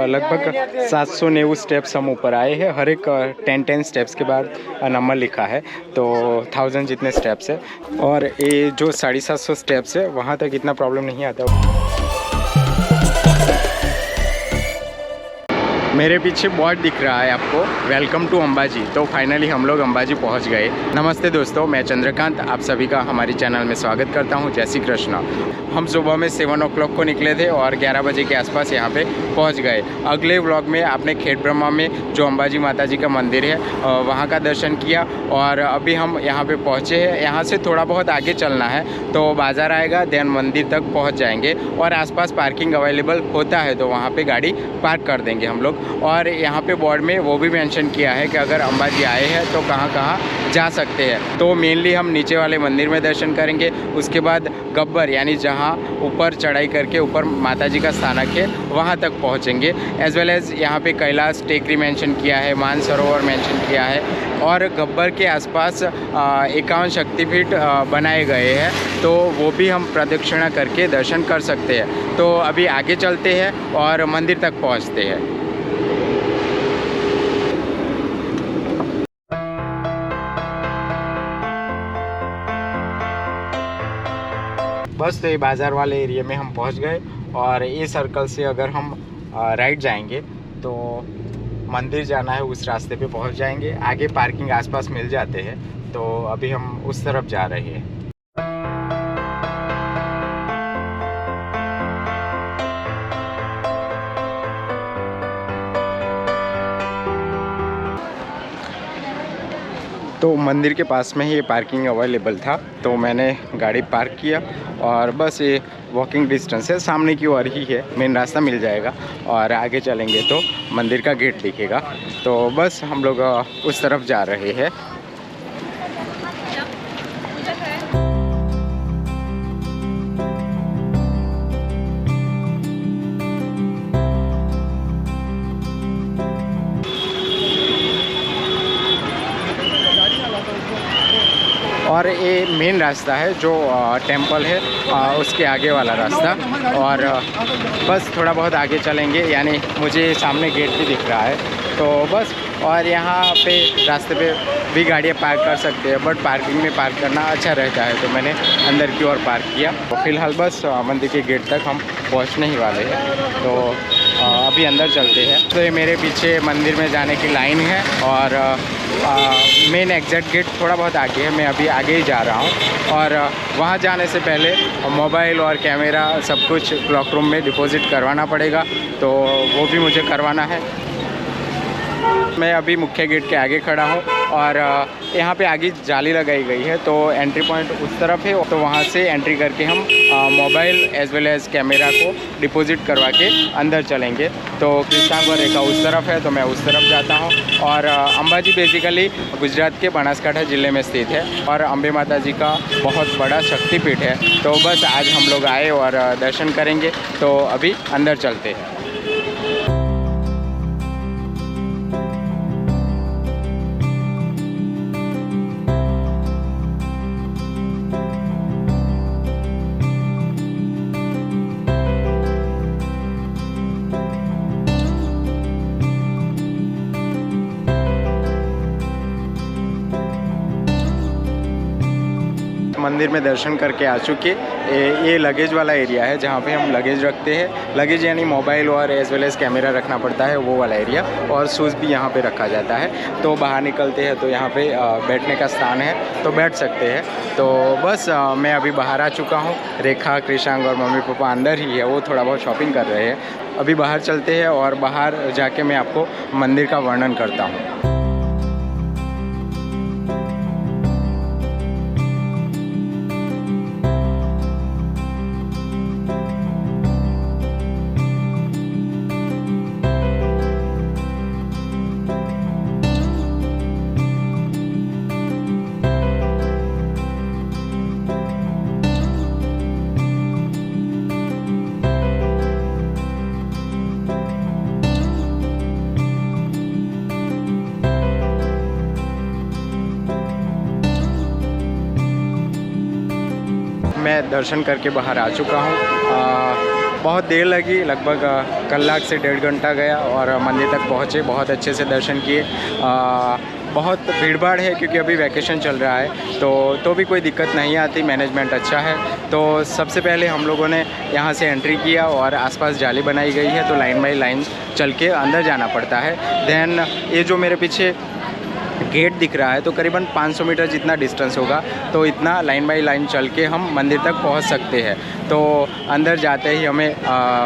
लगभग 790 स्टेप्स हम ऊपर आए हैं। हर एक 10 स्टेप्स के बाद नंबर लिखा है, तो 1000 जितने स्टेप्स है। और ये जो 750 स्टेप्स है वहाँ तक इतना प्रॉब्लम नहीं आता। मेरे पीछे बोर्ड दिख रहा है आपको, वेलकम टू अंबाजी। तो फाइनली हम लोग अंबाजी पहुंच गए। नमस्ते दोस्तों, मैं चंद्रकांत आप सभी का हमारी चैनल में स्वागत करता हूं। जय श्री कृष्णा। हम सुबह में 7 o'clock को निकले थे और 11 बजे के आसपास यहां पे पहुंच गए। अगले व्लॉग में आपने खेत ब्रह्मा में जो अंबाजी माता जी का मंदिर है वहाँ का दर्शन किया। और अभी हम यहाँ पर पहुँचे हैं। यहाँ से थोड़ा बहुत आगे चलना है तो बाज़ार आएगा, देन मंदिर तक पहुँच जाएंगे। और आसपास पार्किंग अवेलेबल होता है तो वहाँ पर गाड़ी पार्क कर देंगे हम लोग। और यहाँ पे बोर्ड में वो भी मेंशन किया है कि अगर अंबाजी आए हैं तो कहाँ कहाँ जा सकते हैं। तो मेनली हम नीचे वाले मंदिर में दर्शन करेंगे, उसके बाद गब्बर यानी जहाँ ऊपर चढ़ाई करके ऊपर माता जी का स्थानक है वहाँ तक पहुँचेंगे। एज वेल एज़ यहाँ पे कैलाश टेकरी मेंशन किया है, मानसरोवर मेंशन किया है। और गब्बर के आसपास 51 शक्तिपीठ बनाए गए हैं, तो वो भी हम प्रदक्षिणा करके दर्शन कर सकते हैं। तो अभी आगे चलते हैं और मंदिर तक पहुँचते हैं। बस तो ये बाज़ार वाले एरिया में हम पहुंच गए। और ये सर्कल से अगर हम राइट जाएंगे तो मंदिर जाना है, उस रास्ते पे पहुंच जाएंगे। आगे पार्किंग आसपास मिल जाते हैं, तो अभी हम उस तरफ जा रहे हैं। तो मंदिर के पास में ही ये पार्किंग अवेलेबल था, तो मैंने गाड़ी पार्क किया। और बस ये वॉकिंग डिस्टेंस है, सामने की ओर ही है, मेन रास्ता मिल जाएगा। और आगे चलेंगे तो मंदिर का गेट दिखेगा। तो बस हम लोग उस तरफ जा रहे हैं। और ये मेन रास्ता है जो टेंपल है उसके आगे वाला रास्ता। और बस थोड़ा बहुत आगे चलेंगे, यानी मुझे सामने गेट भी दिख रहा है। तो बस, और यहाँ पे रास्ते पे भी गाड़ियाँ पार्क कर सकते हैं, बट पार्किंग में पार्क करना अच्छा रहता है, तो मैंने अंदर की ओर पार्क किया। तो फिलहाल बस मंदिर के गेट तक हम पहुँचने ही वाले हैं, तो अभी अंदर चलते हैं। तो ये मेरे पीछे मंदिर में जाने की लाइन है और मेन एग्जैक्ट गेट थोड़ा बहुत आगे है, मैं अभी आगे ही जा रहा हूँ। और वहाँ जाने से पहले मोबाइल और कैमरा सब कुछ क्लॉक रूम में डिपॉजिट करवाना पड़ेगा, तो वो भी मुझे करवाना है। मैं अभी मुख्य गेट के आगे खड़ा हूँ और यहाँ पे आगे जाली लगाई गई है, तो एंट्री पॉइंट उस तरफ है। तो वहाँ से एंट्री करके हम mobile as well as camera को डिपॉजिट करवा के अंदर चलेंगे। तो कृष्णांग रेखा उस तरफ है, तो मैं उस तरफ जाता हूँ। और अंबाजी बेसिकली गुजरात के बनासकांठा ज़िले में स्थित है और अम्बे माता जी का बहुत बड़ा शक्तिपीठ है। तो बस आज हम लोग आए और दर्शन करेंगे, तो अभी अंदर चलते हैं। मंदिर में दर्शन करके आ चुके। ये लगेज वाला एरिया है जहाँ पे हम लगेज रखते हैं। लगेज यानी मोबाइल और एज वेल एज़ कैमरा रखना पड़ता है, वो वाला एरिया। और शूज़ भी यहाँ पे रखा जाता है। तो बाहर निकलते हैं तो यहाँ पे बैठने का स्थान है, तो बैठ सकते हैं। तो बस मैं अभी बाहर आ चुका हूँ। रेखा, कृष्णांग और मम्मी पापा अंदर ही है, वो थोड़ा बहुत शॉपिंग कर रहे हैं। अभी बाहर चलते हैं और बाहर जाके मैं आपको मंदिर का वर्णन करता हूँ। मैं दर्शन करके बाहर आ चुका हूँ। बहुत देर लगी, लगभग कलाक से 1.5 घंटा गया और मंदिर तक पहुँचे। बहुत अच्छे से दर्शन किए। बहुत भीड़ भाड़ है क्योंकि अभी वैकेशन चल रहा है, तो भी कोई दिक्कत नहीं आती, मैनेजमेंट अच्छा है। तो सबसे पहले हम लोगों ने यहाँ से एंट्री किया और आसपास जाली बनाई गई है, तो लाइन बाई लाइन चल के अंदर जाना पड़ता है। देन ये जो मेरे पीछे गेट दिख रहा है, तो करीबन 500 मीटर जितना डिस्टेंस होगा, तो इतना लाइन बाई लाइन चल के हम मंदिर तक पहुंच सकते हैं। तो अंदर जाते ही हमें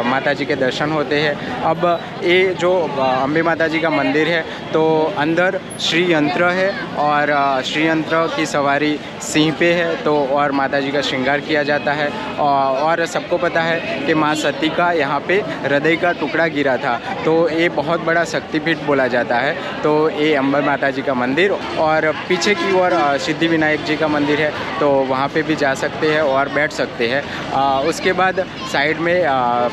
माता जी के दर्शन होते हैं। अब ये जो अम्बे माता जी का मंदिर है, तो अंदर श्री यंत्र है और श्री यंत्र की सवारी सिंह पे है, तो और माता जी का श्रृंगार किया जाता है। और सबको पता है कि माँ सती का यहाँ पे हृदय का टुकड़ा गिरा था, तो ये बहुत बड़ा शक्तिपीठ बोला जाता है। तो ये अम्बे माता जी का मंदिर, और पीछे की ओर सिद्धि विनायक जी का मंदिर है, तो वहाँ पे भी जा सकते हैं और बैठ सकते हैं। उसके बाद साइड में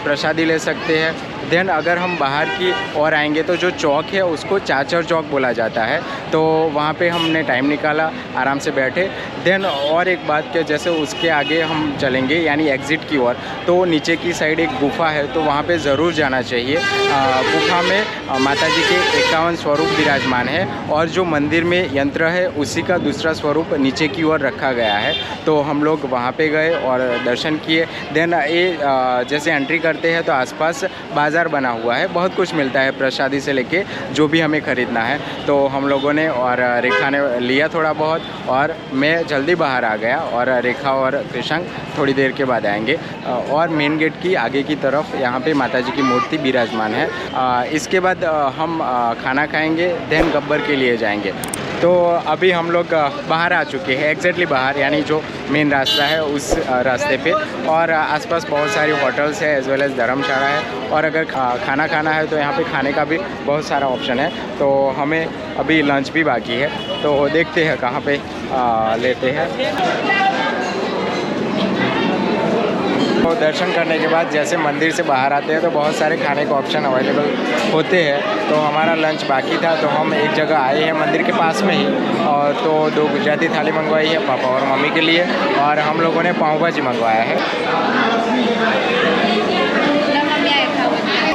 प्रसादी ले सकते हैं। देन अगर हम बाहर की ओर आएंगे तो जो चौक है उसको चाचर चौक बोला जाता है, तो वहाँ पे हमने टाइम निकाला, आराम से बैठे। देन और एक बात कि जैसे उसके आगे हम चलेंगे यानी एग्ज़िट की ओर, तो नीचे की साइड एक गुफ़ा है, तो वहाँ पे ज़रूर जाना चाहिए। गुफ़ा में माता जी के 51 स्वरूप विराजमान है, और जो मंदिर में यंत्र है उसी का दूसरा स्वरूप नीचे की ओर रखा गया है। तो हम लोग वहाँ पे गए और दर्शन किए। देन ये जैसे एंट्री करते हैं तो आसपास बाज़ार बना हुआ है, बहुत कुछ मिलता है, प्रसादी से लेके जो भी हमें ख़रीदना है। तो हम लोगों ने और रेखा ने लिया थोड़ा बहुत, और मैं जल्दी बाहर आ गया, और रेखा और कृष्णांक थोड़ी देर के बाद आएंगे। और मेन गेट की आगे की तरफ यहाँ पे माता जी की मूर्ति विराजमान है। इसके बाद हम खाना खाएंगे, देन गब्बर के लिए जाएंगे। तो अभी हम लोग बाहर आ चुके हैं, एग्जैक्टली बाहर, यानी जो मेन रास्ता है उस रास्ते पे। और आसपास बहुत सारी होटल्स है, एज वेल एज़ धर्मशाला है। और अगर खाना खाना है तो यहाँ पे खाने का भी बहुत सारा ऑप्शन है। तो हमें अभी लंच भी बाकी है, तो देखते हैं कहाँ पे लेते हैं। तो दर्शन करने के बाद जैसे मंदिर से बाहर आते हैं तो बहुत सारे खाने के ऑप्शन अवेलेबल होते हैं। तो हमारा लंच बाकी था, तो हम एक जगह आए हैं मंदिर के पास में ही, और तो 2 गुजराती थाली मंगवाई है पापा और मम्मी के लिए, और हम लोगों ने पाव भाजी मंगवाया है।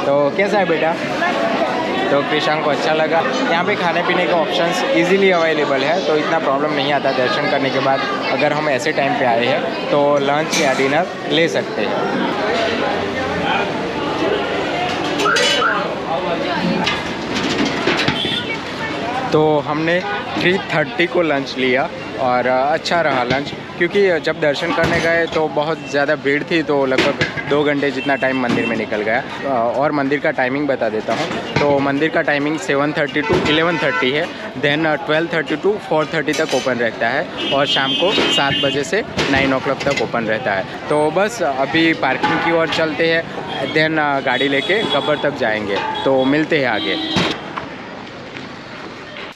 तो कैसा है बेटा? तो कृष्णांक को अच्छा लगा। यहाँ पे खाने पीने के ऑप्शंस इजीली अवेलेबल है, तो इतना प्रॉब्लम नहीं आता दर्शन करने के बाद। अगर हम ऐसे टाइम पे आए हैं तो लंच या डिनर ले सकते हैं। तो हमने 3:30 को लंच लिया, और अच्छा रहा लंच, क्योंकि जब दर्शन करने गए तो बहुत ज़्यादा भीड़ थी, तो लगभग 2 घंटे जितना टाइम मंदिर में निकल गया। और मंदिर का टाइमिंग बता देता हूँ। तो मंदिर का टाइमिंग 7:30 to 11:30 है। देन 12:30 to 4:30 तक ओपन रहता है, और शाम को 7 बजे से 9 o'clock तक ओपन रहता है। तो बस अभी पार्किंग की ओर चलते हैं, देन गाड़ी लेके गब्बर तक जाएंगे। तो मिलते हैं आगे।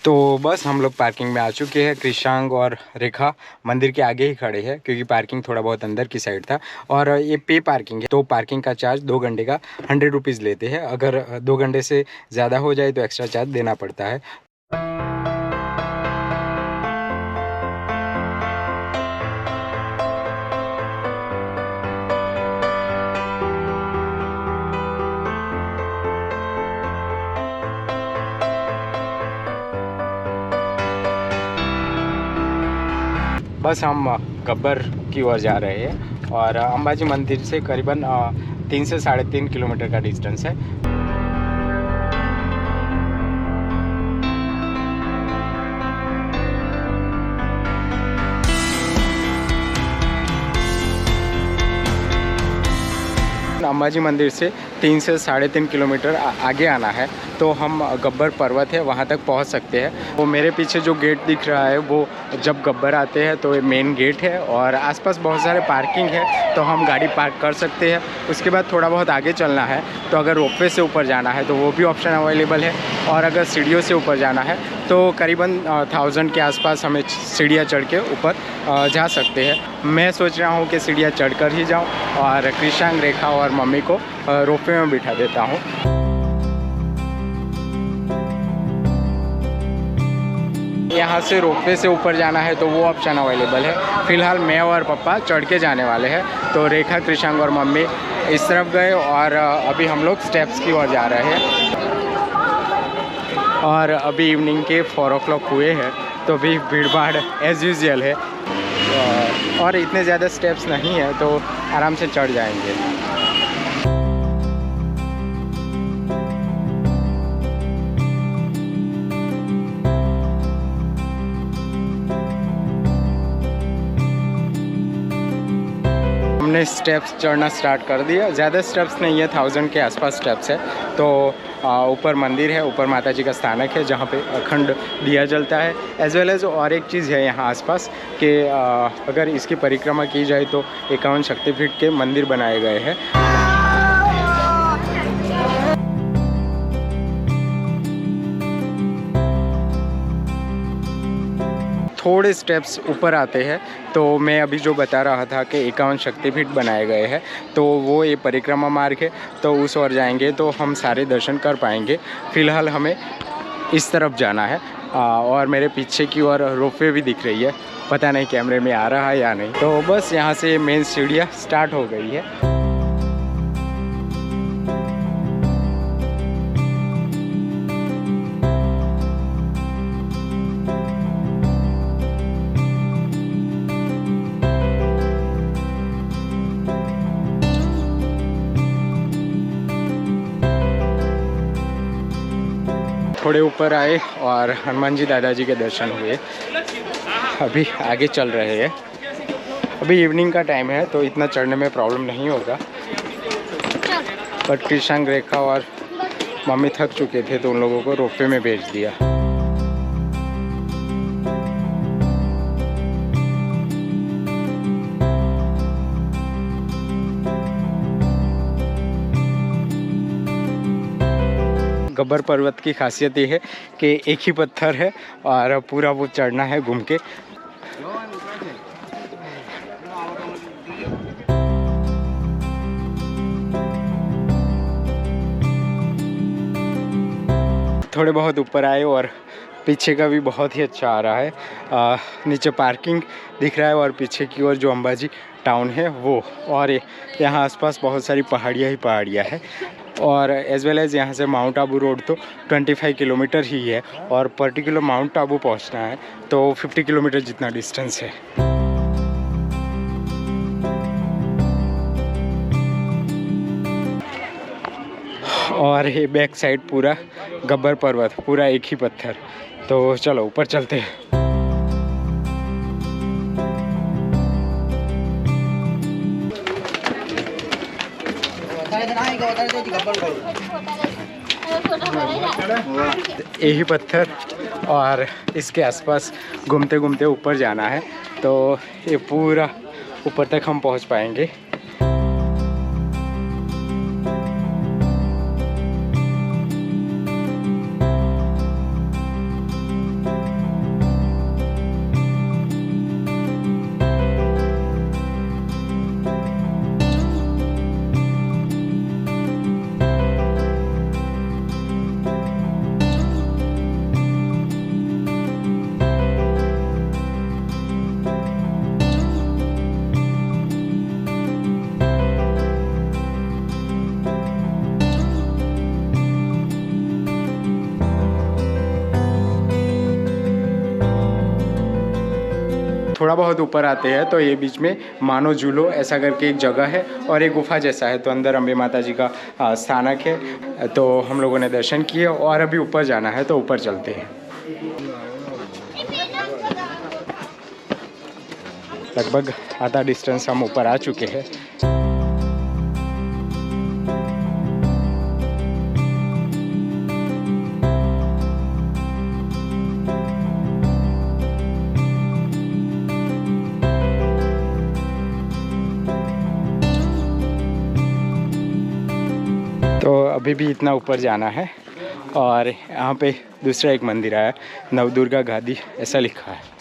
तो बस हम लोग पार्किंग में आ चुके हैं। कृष्णांक और रेखा मंदिर के आगे ही खड़े हैं, क्योंकि पार्किंग थोड़ा बहुत अंदर की साइड था, और ये पे पार्किंग है। तो पार्किंग का चार्ज 2 घंटे का 100 रुपीज़ लेते हैं। अगर 2 घंटे से ज़्यादा हो जाए तो एक्स्ट्रा चार्ज देना पड़ता है। बस हम गब्बर की ओर जा रहे हैं, और अंबाजी मंदिर से करीबन 3 से 3.5 किलोमीटर का डिस्टेंस है। अंबाजी मंदिर से 3 से 3.5 किलोमीटर आगे आना है, तो हम गब्बर पर्वत है वहाँ तक पहुँच सकते हैं। वो मेरे पीछे जो गेट दिख रहा है, वो जब गब्बर आते हैं तो ये मेन गेट है, और आसपास बहुत सारे पार्किंग है, तो हम गाड़ी पार्क कर सकते हैं। उसके बाद थोड़ा बहुत आगे चलना है, तो अगर रोपवे से ऊपर जाना है तो वो भी ऑप्शन अवेलेबल है, और अगर सीढ़ियों से ऊपर जाना है तो करीबन 1000 के आसपास हमें सीढ़ियाँ चढ़ के ऊपर जा सकते हैं। मैं सोच रहा हूँ कि सीढ़ियाँ चढ़कर ही जाऊँ, और कृष्णांक, रेखा और मम्मी को रोपवे में बिठा देता हूँ। यहाँ से रोपवे से ऊपर जाना है तो वो ऑप्शन अवेलेबल है। फ़िलहाल मैं और पापा चढ़ के जाने वाले हैं, तो रेखा, कृष्णांक और मम्मी इस तरफ गए और अभी हम लोग स्टेप्स की ओर जा रहे हैं। और अभी इवनिंग के 4 o'clock हुए हैं, तो अभी भीड़ भाड़ एज़ यूजुअल है और इतने ज़्यादा स्टेप्स नहीं है, तो आराम से चढ़ जाएंगे। हमने स्टेप्स चढ़ना स्टार्ट कर दिया। ज़्यादा स्टेप्स नहीं है, 1000 के आसपास स्टेप्स है। तो ऊपर मंदिर है, ऊपर माता जी का स्थानक है जहाँ पे अखंड दिया जलता है। एज वेल एज और एक चीज़ है यहाँ आसपास कि अगर इसकी परिक्रमा की जाए तो 51 शक्तिपीठ के मंदिर बनाए गए हैं। थोड़े स्टेप्स ऊपर आते हैं तो मैं अभी जो बता रहा था कि 51 शक्तिपीठ बनाए गए हैं, तो वो ये परिक्रमा मार्ग है, तो उस ओर जाएंगे तो हम सारे दर्शन कर पाएंगे। फ़िलहाल हमें इस तरफ जाना है और मेरे पीछे की ओर रोपवे भी दिख रही है, पता नहीं कैमरे में आ रहा है या नहीं। तो बस यहाँ से मेन सीढ़ियाँ स्टार्ट हो गई है। थोड़े ऊपर आए और हनुमान जी दादाजी के दर्शन हुए। अभी आगे चल रहे हैं। अभी इवनिंग का टाइम है तो इतना चढ़ने में प्रॉब्लम नहीं होगा, बट कृष्णांग रेखा और मम्मी थक चुके थे तो उन लोगों को रोपवे में भेज दिया। गब्बर पर्वत की खासियत ये है कि एक ही पत्थर है और पूरा वो चढ़ना है घूम के। थोड़े बहुत ऊपर आए और पीछे का भी बहुत ही अच्छा आ रहा है। नीचे पार्किंग दिख रहा है और पीछे की ओर जो अंबाजी टाउन है वो, और यहाँ आसपास बहुत सारी पहाड़ियाँ ही पहाड़ियाँ है। और एज वेल एज़ यहाँ से माउंट आबू रोड तो 25 किलोमीटर ही है और पर्टिकुलर माउंट आबू पहुँचना है तो 50 किलोमीटर जितना डिस्टेंस है। और ये बैक साइड पूरा गब्बर पर्वत, पूरा एक ही पत्थर। तो चलो ऊपर चलते हैं। यही पत्थर और इसके आसपास घूमते घूमते ऊपर जाना है, तो ये पूरा ऊपर तक हम पहुंच पाएंगे। थोड़ा बहुत ऊपर आते हैं तो ये बीच में मानो झूलो ऐसा करके एक जगह है और एक गुफा जैसा है, तो अंदर अम्बे माता जी का स्थानक है। तो हम लोगों ने दर्शन किए और अभी ऊपर जाना है, तो ऊपर चलते हैं। लगभग आधा डिस्टेंस हम ऊपर आ चुके हैं। तो अभी भी इतना ऊपर जाना है और यहाँ पे दूसरा एक मंदिर आया, नवदुर्गा गादी ऐसा लिखा है।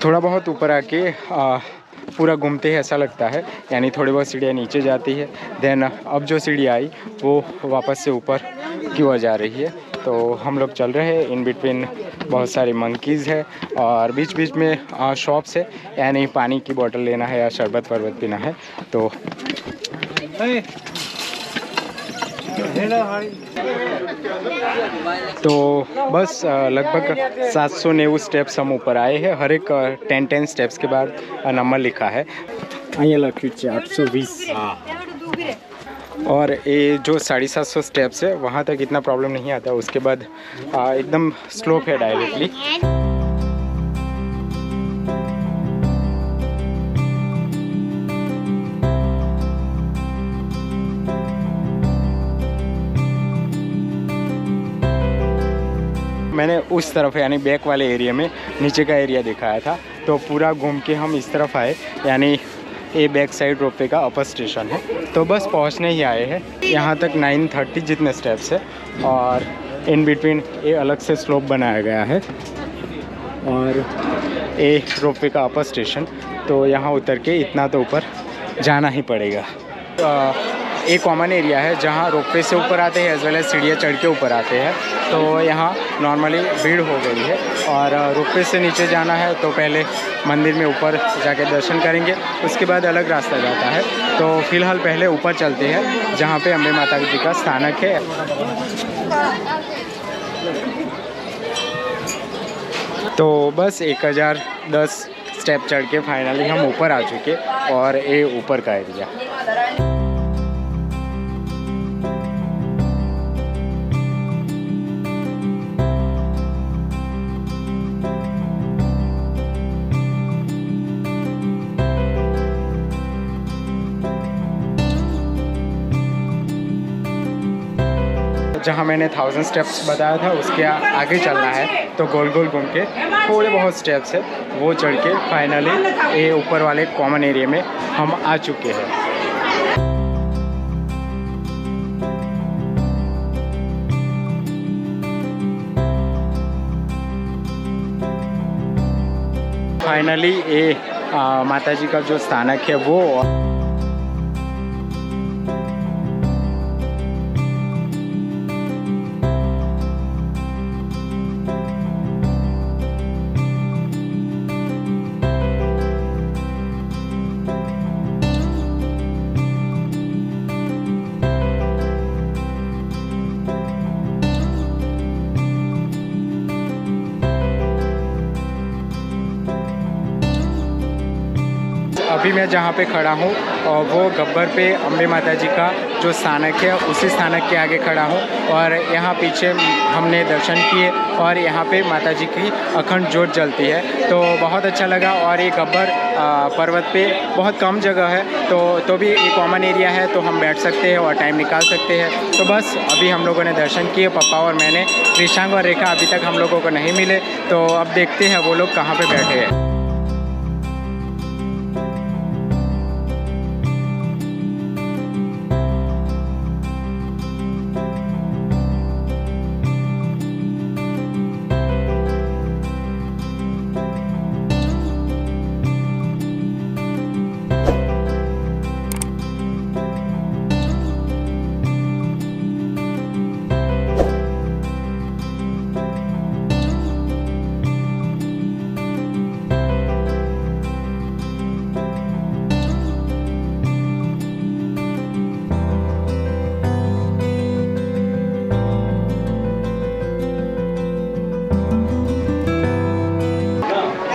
थोड़ा बहुत ऊपर आके पूरा घूमते ही ऐसा लगता है, यानी थोड़ी बहुत सीढ़ियाँ नीचे जाती है, देन अब जो सीढ़ी आई वो वापस से ऊपर की ओर जा रही है। तो हम लोग चल रहे हैं, इन बिटवीन बहुत सारी मंकीज़ है और बीच बीच में शॉप्स है, यानी पानी की बोतल लेना है या शरबत वरबत पीना है तो बस लगभग 790 स्टेप्स हम ऊपर आए हैं। हर एक 10 स्टेप्स के बाद नंबर लिखा है। ये लक्ष्य 820 और ये जो 750 स्टेप्स है वहाँ तक इतना प्रॉब्लम नहीं आता, उसके बाद एकदम स्लोप है डायरेक्टली। मैंने उस तरफ यानी बैक वाले एरिया में नीचे का एरिया दिखाया था, तो पूरा घूम के हम इस तरफ आए, यानी ये बैक साइड रोपवे का अपर स्टेशन है। तो बस पहुंचने ही आए हैं। यहाँ तक 930 जितने स्टेप्स है और इन बिटवीन ये अलग से स्लोप बनाया गया है और ये रोपवे का अपर स्टेशन। तो यहाँ उतर के इतना तो ऊपर जाना ही पड़ेगा। एक कॉमन एरिया है जहाँ रोपवे से ऊपर आते हैं एज वेल एज सीढ़ियाँ चढ़ के ऊपर आते हैं। तो यहाँ नॉर्मली भीड़ हो गई है और रोपवे से नीचे जाना है तो पहले मंदिर में ऊपर जाके दर्शन करेंगे, उसके बाद अलग रास्ता जाता है। तो फिलहाल पहले ऊपर चलते हैं जहाँ पे अम्बे माता जी का स्थानक है। तो बस 1010 स्टेप चढ़ के फाइनली हम ऊपर आ चुके और ये ऊपर का एरिया। जहाँ मैंने 1000 स्टेप्स बताया था उसके आगे चलना है, तो गोल गोल घूम के थोड़े बहुत स्टेप्स है वो चढ़ के फाइनली ये ऊपर वाले कॉमन एरिया में हम आ चुके हैं। फाइनली ये माता जी का जो स्थानक है वो अभी मैं जहाँ पे खड़ा हूँ वो गब्बर पे अम्बे माता जी का जो स्थानक है उसी स्थानक के आगे खड़ा हूँ और यहाँ पीछे हमने दर्शन किए और यहाँ पे माता जी की अखंड ज्योत जलती है, तो बहुत अच्छा लगा। और ये गब्बर पर्वत पे बहुत कम जगह है तो भी ये कॉमन एरिया है तो हम बैठ सकते हैं और टाइम निकाल सकते हैं। तो बस अभी हम लोगों ने दर्शन किए, पप्पा और मैंने। कृषांग और रेखा अभी तक हम लोगों को नहीं मिले, तो अब देखते हैं वो लोग कहाँ पर बैठे हैं।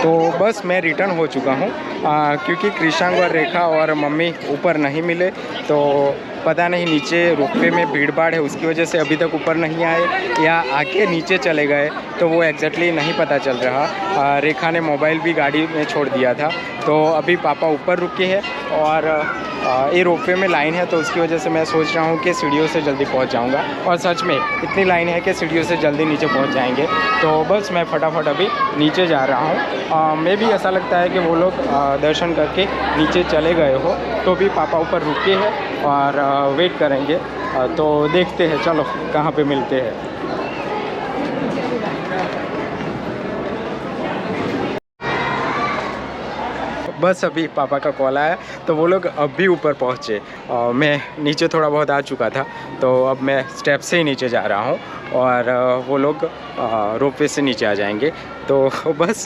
तो बस मैं रिटर्न हो चुका हूँ क्योंकि कृषांग और रेखा और मम्मी ऊपर नहीं मिले, तो पता नहीं नीचे रोपवे में भीड़ भाड़ है उसकी वजह से अभी तक ऊपर नहीं आए या आके नीचे चले गए, तो वो एग्जैक्टली नहीं पता चल रहा। रेखा ने मोबाइल भी गाड़ी में छोड़ दिया था, तो अभी पापा ऊपर रुके हैं और ये रोपवे में लाइन है तो उसकी वजह से मैं सोच रहा हूँ कि सीढ़ियों से जल्दी पहुँच जाऊँगा। और सच में इतनी लाइन है कि सीढ़ियों से जल्दी नीचे पहुँच जाएंगे। तो बस मैं फटाफट अभी नीचे जा रहा हूँ। मैं भी ऐसा लगता है कि वो लोग दर्शन करके नीचे चले गए हो, तो भी पापा ऊपर रुके हैं और वेट करेंगे। तो देखते हैं, चलो कहाँ पे मिलते हैं। बस अभी पापा का कॉल आया तो वो लोग अब भी ऊपर पहुँचे। मैं नीचे थोड़ा बहुत आ चुका था तो अब मैं स्टेप से ही नीचे जा रहा हूँ और वो लोग रोपवे से नीचे आ जाएंगे। तो बस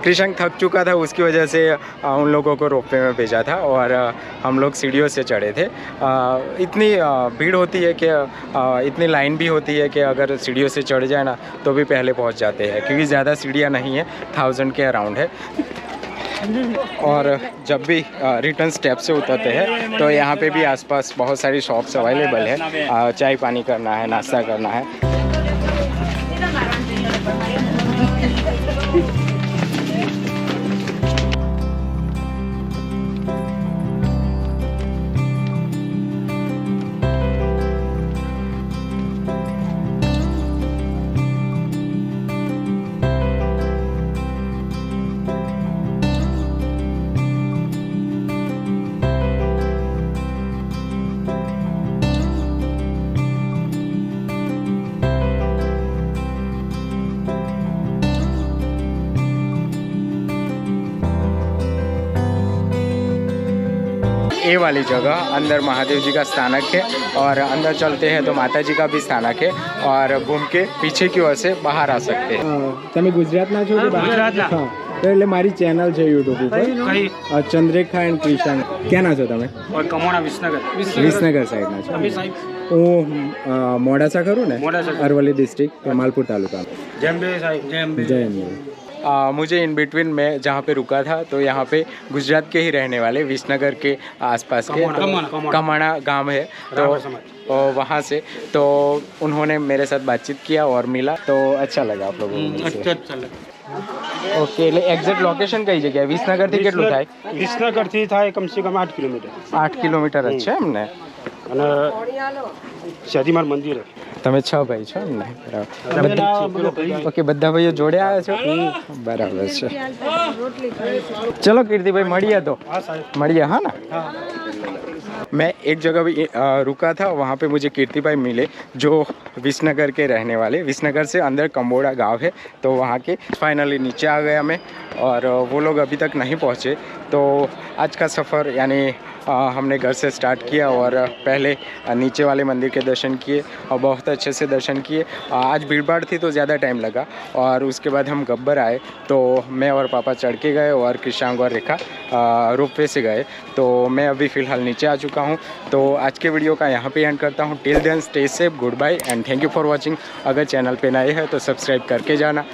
कृषांक थक चुका था, उसकी वजह से उन लोगों को रोपवे में भेजा था और हम लोग सीढ़ियों से चढ़े थे। इतनी भीड़ होती है कि इतनी लाइन भी होती है कि अगर सीढ़ियों से चढ़ जाए ना तो भी पहले पहुंच जाते हैं, क्योंकि ज़्यादा सीढ़ियां नहीं है, 1000 के अराउंड है। और जब भी रिटर्न स्टेप से उतरते हैं तो यहाँ पे भी आसपास बहुत सारी शॉप्स अवेलेबल है। चाय पानी करना है, नाश्ता करना है। ए वाली जगह अंदर महादेव जी का स्थानक है और अंदर चलते हैं तो माता जी का भी स्थानक है और घूम के पीछे की ओर से बाहर आ सकते हैं। તમે ગુજરાતના છો કે બહાર? હા, તો એટલે મારી ચેનલ છે YouTube ઉપર ચંદ્રેખા એન્ડ ક્રિશાંક। ક્યાંના છો તમે? કમોણા વિસનગર સાઈડના છો? હું મોડાસા ખરું ને, અરવલ્લી ડિસ્ટ્રિક્ટ, માલપુર તાલુકા। जय मुझे इन बिटवीन में जहाँ पे रुका था तो यहाँ पे गुजरात के ही रहने वाले विसनगर के आसपास के कमाणा गांव है तो वहाँ से तो उन्होंने मेरे साथ बातचीत किया और मिला तो अच्छा लगा आप लोगों को। ओके, एग्जैक्ट लोकेशन कई जगह है? विसनगर थी કેટલું થાય? વિસનગર થી થાય કમ સે કમ 8 કિલોમીટર। 8 કિલોમીટર જ છે એમને? અને શાદીમાર મંદિર છે। તમે 6 ભાઈ છો એમને? બરાબર। ઓકે, બધા ભાઈઓ જોડે આવ્યા છો? બરાબર છે। ચલો કીર્તિભાઈ મળીએ તો। મળીએ, हाँ ना। मैं एक जगह भी रुका था, वहाँ पे मुझे कीर्ति भाई मिले जो विसनगर के रहने वाले। विसनगर से अंदर कंबोड़ा गांव है तो वहाँ के फाइनली नीचे आ गया मैं और वो लोग अभी तक नहीं पहुँचे। तो आज का सफ़र यानी हमने घर से स्टार्ट किया और पहले नीचे वाले मंदिर के दर्शन किए और बहुत अच्छे से दर्शन किए। आज भीड़ भाड़ थी तो ज़्यादा टाइम लगा और उसके बाद हम गब्बर आए तो मैं और पापा चढ़ के गए और कृषांक और रेखा रोपवे से गए। तो मैं अभी फ़िलहाल नीचे आ चुका हूँ। तो आज के वीडियो का यहाँ पे एंड करता हूँ। Till then stay safe, good bye and thank you for watching. अगर चैनल पे नए हैं तो सब्सक्राइब करके जाना।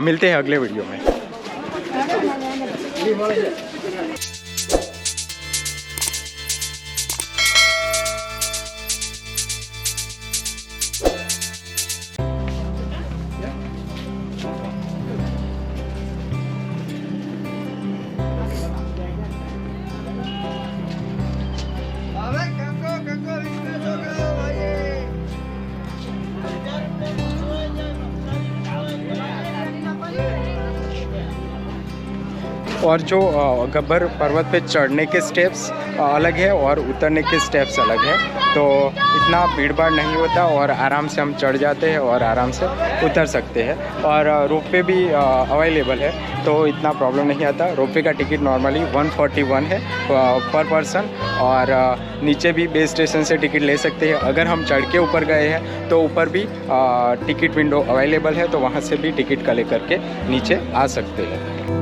मिलते हैं अगले वीडियो में। और जो गब्बर पर्वत पे चढ़ने के स्टेप्स अलग है और उतरने के स्टेप्स अलग है, तो इतना भीड़ भाड़ नहीं होता और आराम से हम चढ़ जाते हैं और आराम से उतर सकते हैं। और रोपवे भी अवेलेबल है तो इतना प्रॉब्लम नहीं आता। रोपवे का टिकट नॉर्मली 141 है पर पर्सन और नीचे भी बेस स्टेशन से टिकट ले सकते हैं। अगर हम चढ़ के ऊपर गए हैं तो ऊपर भी टिकट विंडो अवेलेबल है तो वहाँ से भी टिकट कलेक्ट करके नीचे आ सकते हैं।